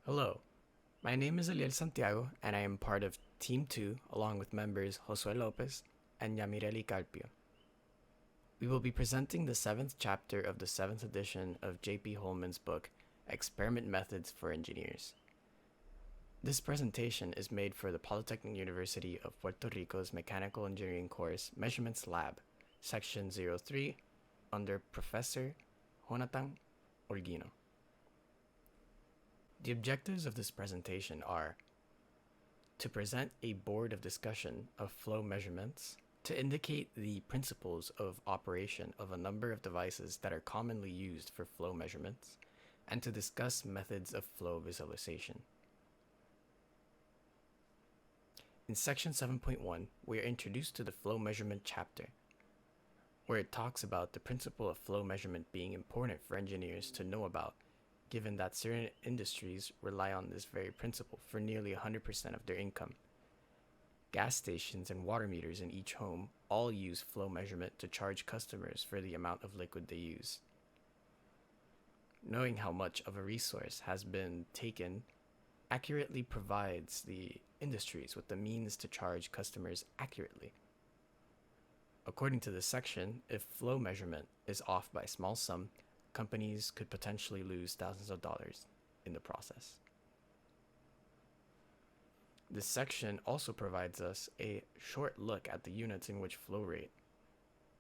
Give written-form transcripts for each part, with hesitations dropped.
Hello, my name is Eliel Santiago and I am part of Team 2 along with members Josue Lopez and Yamireli Carpio. We will be presenting the 7th chapter of the 7th edition of J.P. Holman's book, Experiment Methods for Engineers. This presentation is made for the Polytechnic University of Puerto Rico's Mechanical Engineering course Measurements Lab, Section 03, under Professor Jonathan Orguino. The objectives of this presentation are to present a board of discussion of flow measurements, to indicate the principles of operation of a number of devices that are commonly used for flow measurements, and to discuss methods of flow visualization. In section 7.1, we are introduced to the flow measurement chapter, where it talks about the principle of flow measurement being important for engineers to know about, given that certain industries rely on this very principle for nearly 100% of their income. Gas stations and water meters in each home all use flow measurement to charge customers for the amount of liquid they use. Knowing how much of a resource has been taken accurately provides the industries with the means to charge customers accurately. According to this section, if flow measurement is off by a small sum, companies could potentially lose thousands of dollars in the process. This section also provides us a short look at the units in which flow rate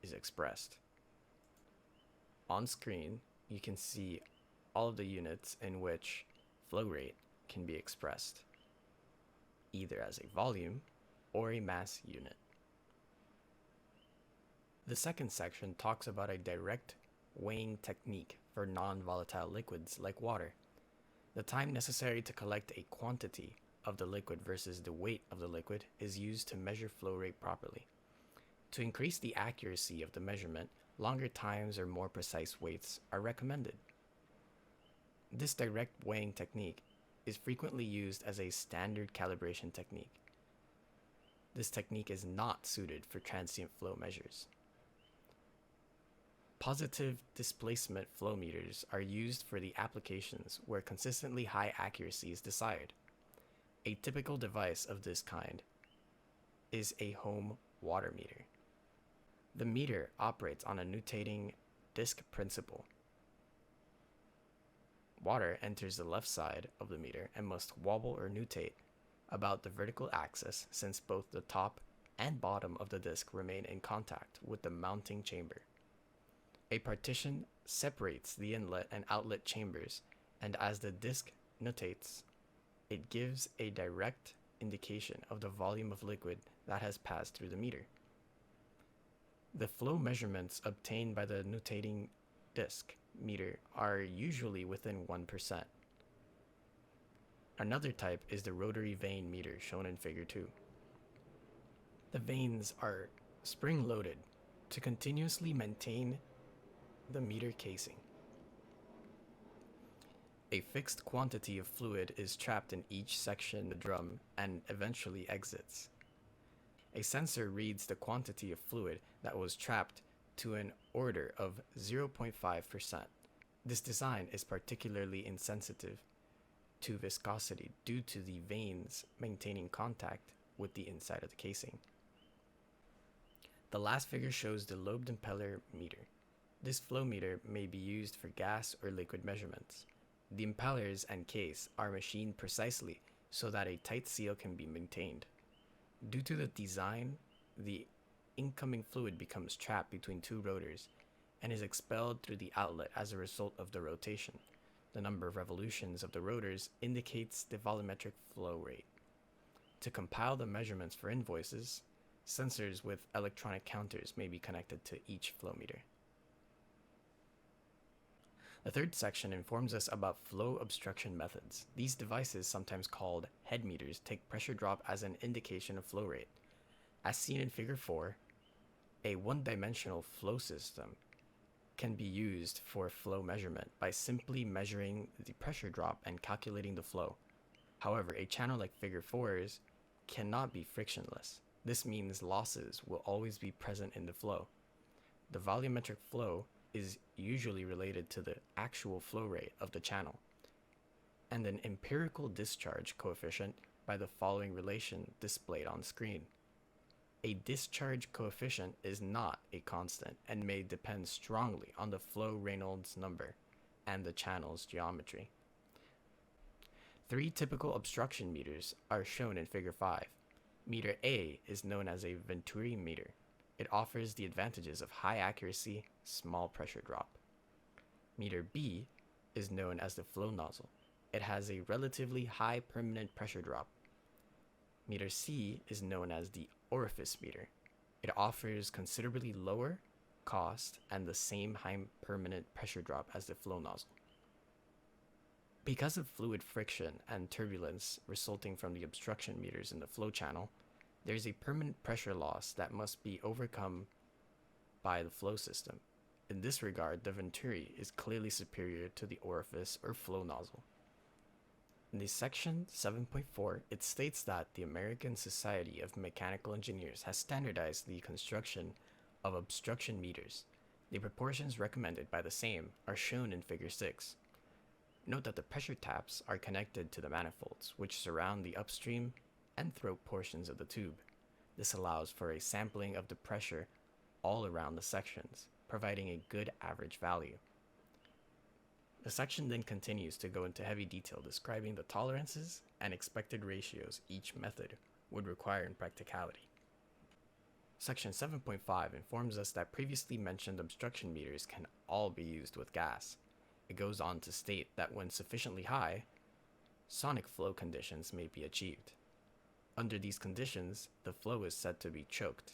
is expressed. On screen, you can see all of the units in which flow rate can be expressed, either as a volume or a mass unit. The second section talks about a direct weighing technique for non-volatile liquids like water. The time necessary to collect a quantity of the liquid versus the weight of the liquid is used to measure flow rate properly. To increase the accuracy of the measurement, longer times or more precise weights are recommended. This direct weighing technique is frequently used as a standard calibration technique. This technique is not suited for transient flow measures. Positive displacement flow meters are used for the applications where consistently high accuracy is desired. A typical device of this kind is a home water meter. The meter operates on a nutating disk principle. Water enters the left side of the meter and must wobble or nutate about the vertical axis since both the top and bottom of the disk remain in contact with the mounting chamber. A partition separates the inlet and outlet chambers, and as the disk nutates, it gives a direct indication of the volume of liquid that has passed through the meter. The flow measurements obtained by the nutating disk meter are usually within 1%. Another type is the rotary vane meter shown in figure 2. The vanes are spring-loaded to continuously maintain the meter casing. A fixed quantity of fluid is trapped in each section of the drum and eventually exits. A sensor reads the quantity of fluid that was trapped to an order of 0.5%. This design is particularly insensitive to viscosity due to the vanes maintaining contact with the inside of the casing. The last figure shows the lobed impeller meter. This flow meter may be used for gas or liquid measurements. The impellers and case are machined precisely so that a tight seal can be maintained. Due to the design, the incoming fluid becomes trapped between two rotors and is expelled through the outlet as a result of the rotation. The number of revolutions of the rotors indicates the volumetric flow rate. To compile the measurements for invoices, sensors with electronic counters may be connected to each flow meter. The third section informs us about flow obstruction methods. These devices, sometimes called head meters, take pressure drop as an indication of flow rate. As seen in figure 4, a one-dimensional flow system can be used for flow measurement by simply measuring the pressure drop and calculating the flow. However, a channel like figure 4's cannot be frictionless. This means losses will always be present in the flow. The volumetric flow is usually related to the actual flow rate of the channel, and an empirical discharge coefficient by the following relation displayed on screen. A discharge coefficient is not a constant and may depend strongly on the flow Reynolds number and the channel's geometry. 3 typical obstruction meters are shown in Figure 5. Meter A is known as a Venturi meter. It offers the advantages of high accuracy, small pressure drop. Meter B is known as the flow nozzle. It has a relatively high permanent pressure drop. Meter C is known as the orifice meter. It offers considerably lower cost and the same high permanent pressure drop as the flow nozzle. Because of fluid friction and turbulence resulting from the obstruction meters in the flow channel, there is a permanent pressure loss that must be overcome by the flow system. In this regard, the Venturi is clearly superior to the orifice or flow nozzle. In the section 7.4, it states that the American Society of Mechanical Engineers has standardized the construction of obstruction meters. The proportions recommended by the same are shown in Figure 6. Note that the pressure taps are connected to the manifolds, which surround the upstream and throat portions of the tube. This allows for a sampling of the pressure all around the sections, providing a good average value. The section then continues to go into heavy detail describing the tolerances and expected ratios each method would require in practicality. Section 7.5 informs us that previously mentioned obstruction meters can all be used with gas. It goes on to state that when sufficiently high, sonic flow conditions may be achieved. Under these conditions, the flow is said to be choked,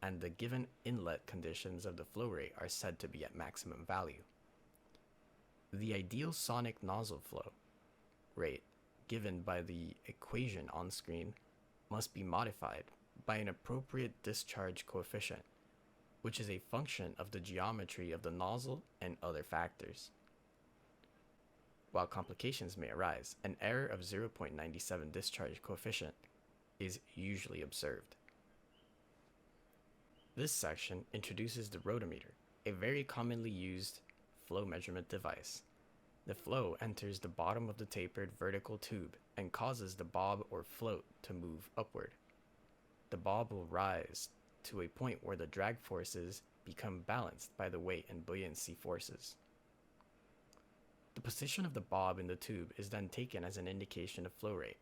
and the given inlet conditions of the flow rate are said to be at maximum value. The ideal sonic nozzle flow rate, given by the equation on screen, must be modified by an appropriate discharge coefficient, which is a function of the geometry of the nozzle and other factors. While complications may arise, an error of 0.97 discharge coefficient is usually observed. This section introduces the rotometer, a very commonly used flow measurement device. The flow enters the bottom of the tapered vertical tube and causes the bob or float to move upward. The bob will rise to a point where the drag forces become balanced by the weight and buoyancy forces. The position of the bob in the tube is then taken as an indication of flow rate.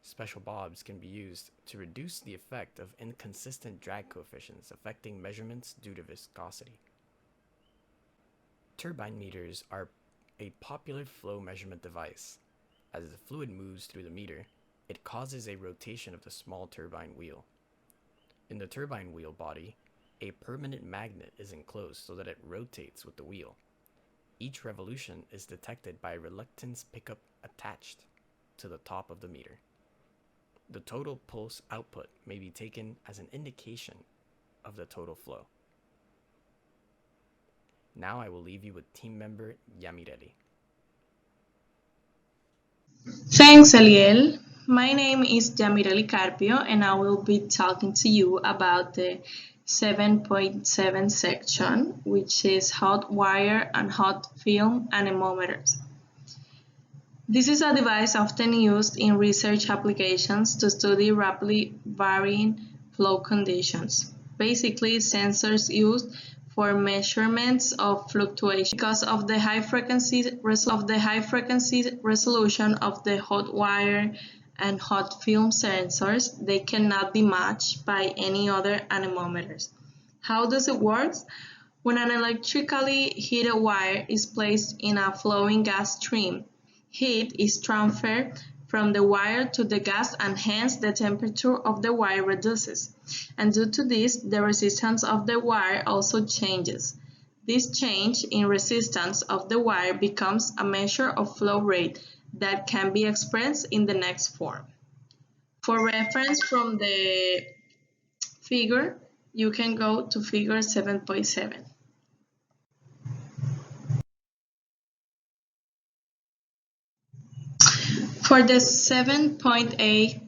Special bobs can be used to reduce the effect of inconsistent drag coefficients affecting measurements due to viscosity. Turbine meters are a popular flow measurement device. As the fluid moves through the meter, it causes a rotation of the small turbine wheel. In the turbine wheel body, a permanent magnet is enclosed so that it rotates with the wheel. Each revolution is detected by a reluctance pickup attached to the top of the meter. The total pulse output may be taken as an indication of the total flow. Now I will leave you with team member Yamirelli. Thanks, Eliel. My name is Yamirelli Carpio, and I will be talking to you about the 7.7 section, which is hot wire and hot film anemometers. This is a device often used in research applications to study rapidly varying flow conditions. Basically, sensors used for measurements of fluctuation. Because of the high frequency resolution of the hot wire and hot film sensors, they cannot be matched by any other anemometers. How does it work? When an electrically heated wire is placed in a flowing gas stream, heat is transferred from the wire to the gas, and hence the temperature of the wire reduces. And due to this, the resistance of the wire also changes. This change in resistance of the wire becomes a measure of flow rate that can be expressed in the next form. For reference from the figure, you can go to figure 7.7. For the 7.8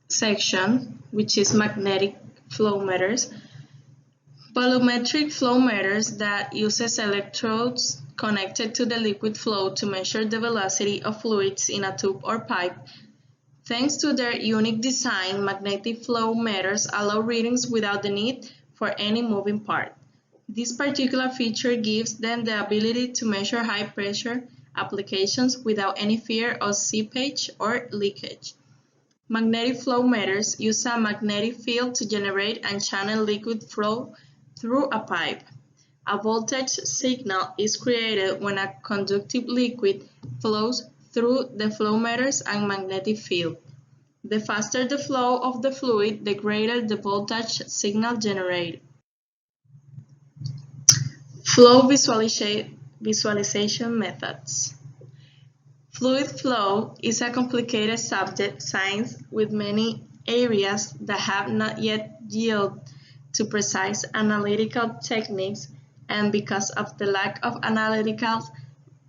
section, which is magnetic flow meters, Volumetric flow meters that uses electrodes connected to the liquid flow to measure the velocity of fluids in a tube or pipe. Thanks to their unique design, magnetic flow meters allow readings without the need for any moving part. This particular feature gives them the ability to measure high-pressure applications without any fear of seepage or leakage. Magnetic flow meters use a magnetic field to generate and channel liquid flow through a pipe. A voltage signal is created when a conductive liquid flows through the flow meters and magnetic field. The faster the flow of the fluid, the greater the voltage signal generated. Flow visualization methods. Fluid flow is a complicated subject science with many areas that have not yet yielded to precise analytical techniques, and because of the lack of analytical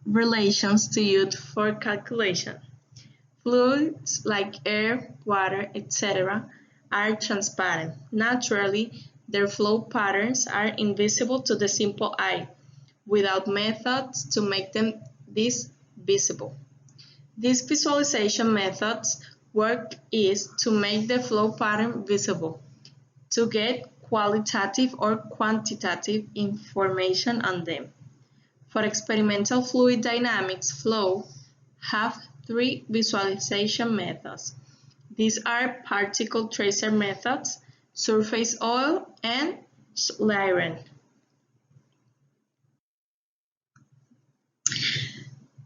relations to use for calculation. Fluids like air, water, etc. are transparent. Naturally, their flow patterns are invisible to the simple eye, without methods to make them this visible. These visualization methods work is to make the flow pattern visible, to get qualitative or quantitative information on them. For experimental fluid dynamics flow have three visualization methods. These are particle tracer methods, surface oil, and Schlieren.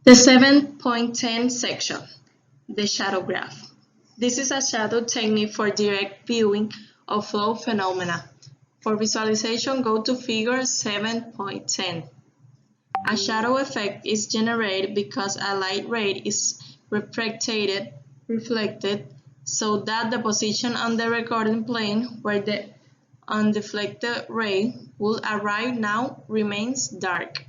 The 7.10 section, the shadow graph. This is a shadow technique for direct viewing of flow phenomena. For visualization, go to figure 7.10. A shadow effect is generated because a light ray is refracted so that the position on the recording plane where the undeflected ray will arrive now remains dark.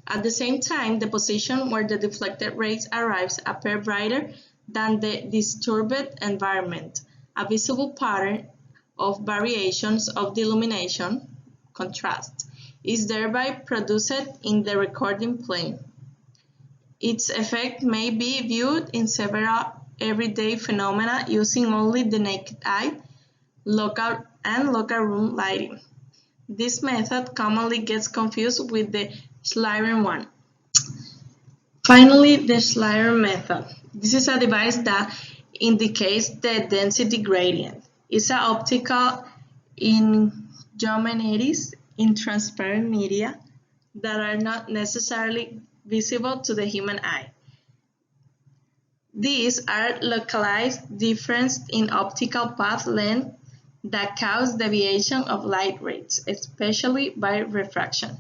At the same time, the position where the deflected rays arrives appear brighter than the disturbed environment. A visible pattern of variations of the illumination contrast is thereby produced in the recording plane. Its effect may be viewed in several everyday phenomena using only the naked eye, local room lighting. This method commonly gets confused with the Schlieren one. Finally, the Schlieren method. This is a device that indicates the density gradient. It's an optical ingenuities in transparent media that are not necessarily visible to the human eye. These are localized differences in optical path length that cause deviation of light rays, especially by refraction.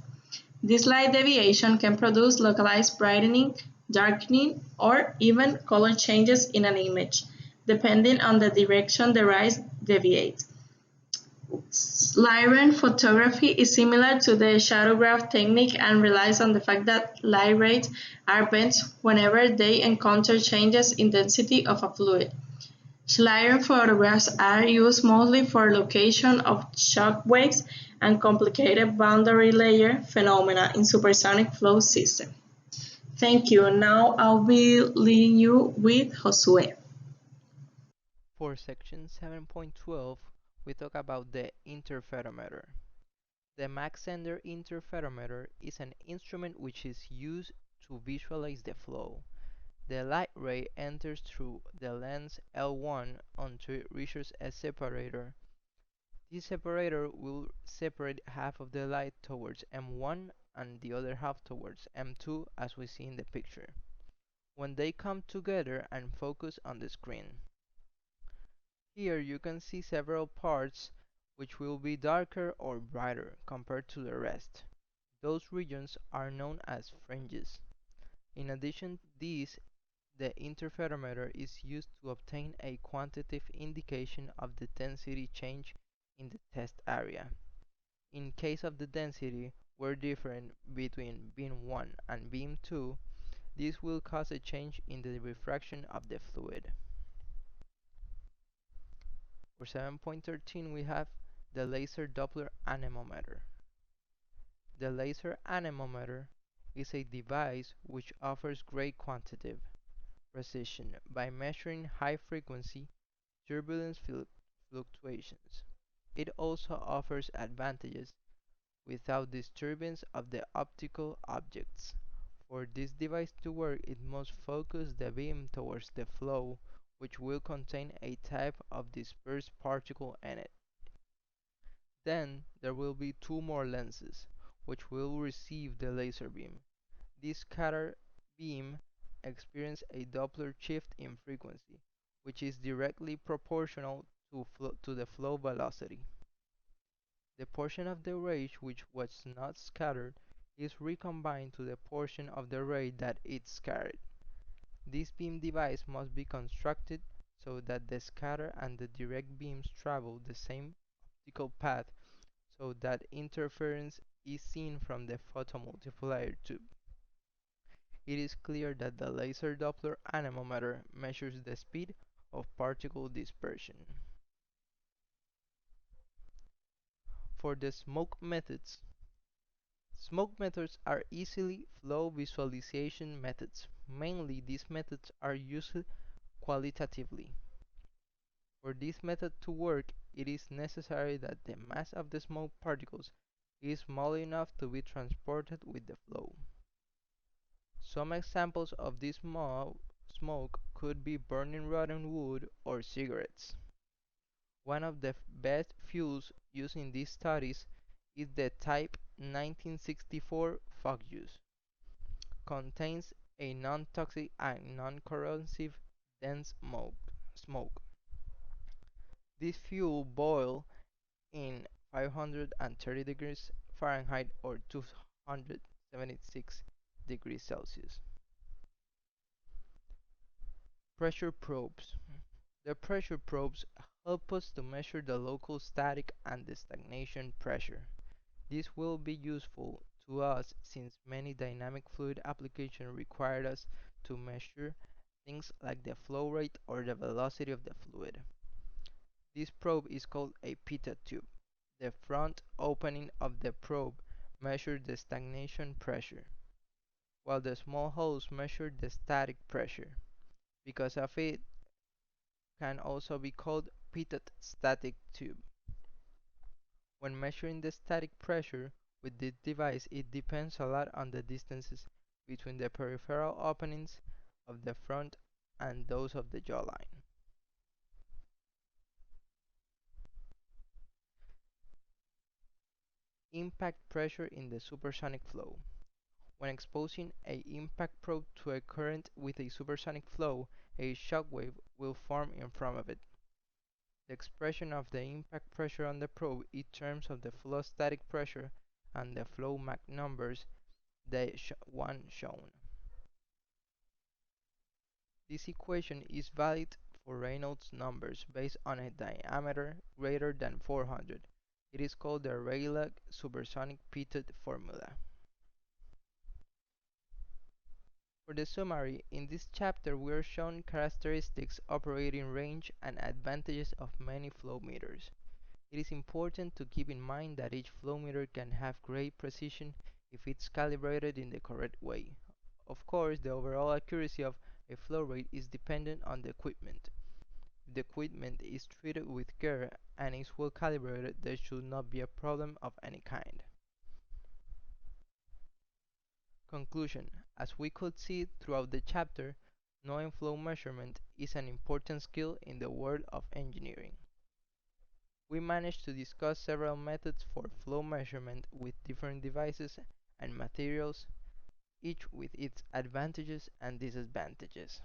This light deviation can produce localized brightening, darkening, or even color changes in an image, depending on the direction the rays deviate. Schlieren photography is similar to the shadow graph technique and relies on the fact that light rays are bent whenever they encounter changes in density of a fluid. Schlieren photographs are used mostly for location of shock waves and complicated boundary layer phenomena in supersonic flow systems. Thank you. Now I'll be leading you with Josue. For section 7.12, we talk about the interferometer. The Mach-Zehnder interferometer is an instrument which is used to visualize the flow. The light ray enters through the lens L1 until it reaches a separator. This separator will separate half of the light towards M1 and the other half towards M2 as we see in the picture, when they come together and focus on the screen. Here you can see several parts which will be darker or brighter compared to the rest. Those regions are known as fringes. In addition to these, the interferometer is used to obtain a quantitative indication of the density change in the test area. In case of the density were different between beam 1 and beam 2, this will cause a change in the refraction of the fluid. For 7.13 we have the laser Doppler anemometer. The laser anemometer is a device which offers great quantitative precision by measuring high-frequency turbulence fluctuations. It also offers advantages without disturbance of the optical objects. For this device to work, it must focus the beam towards the flow, which will contain a type of dispersed particle in it. Then there will be two more lenses, which will receive the laser beam. This scatter beam experiences a Doppler shift in frequency, which is directly proportional to the flow velocity. The portion of the ray which was not scattered is recombined to the portion of the ray that it scattered. This beam device must be constructed so that the scatter and the direct beams travel the same optical path so that interference is seen from the photomultiplier tube. It is clear that the laser Doppler anemometer measures the speed of particle dispersion. For the smoke methods are easily flow visualization methods. Mainly, these methods are used qualitatively. For this method to work, it is necessary that the mass of the smoke particles is small enough to be transported with the flow. Some examples of this smoke could be burning rotten wood or cigarettes. One of the best fuels used in these studies is the Type 1964 fog use. Contains a non-toxic and non-corrosive dense smoke. This fuel boils in 530 degrees Fahrenheit or 276 degrees Celsius. Pressure probes. The pressure probes help us to measure the local static and the stagnation pressure. This will be useful to us since many dynamic fluid applications require us to measure things like the flow rate or the velocity of the fluid. This probe is called a pitot tube. The front opening of the probe measures the stagnation pressure, while the small holes measure the static pressure. Because of it, can also be called pitot static tube. When measuring the static pressure with this device, it depends a lot on the distances between the peripheral openings of the front and those of the jawline. Impact pressure in the supersonic flow. When exposing a impact probe to a current with a supersonic flow, a shock wave will form in front of it. The expression of the impact pressure on the probe in terms of the flow static pressure and the flow Mach numbers, the one shown. This equation is valid for Reynolds numbers based on a diameter greater than 400. It is called the Rayleigh supersonic pitot formula. For the summary, in this chapter we are shown characteristics, operating range, and advantages of many flow meters. It is important to keep in mind that each flow meter can have great precision if it's calibrated in the correct way. Of course, the overall accuracy of a flow rate is dependent on the equipment. If the equipment is treated with care and is well calibrated, there should not be a problem of any kind. Conclusion. As we could see throughout the chapter, knowing flow measurement is an important skill in the world of engineering. We managed to discuss several methods for flow measurement with different devices and materials, each with its advantages and disadvantages.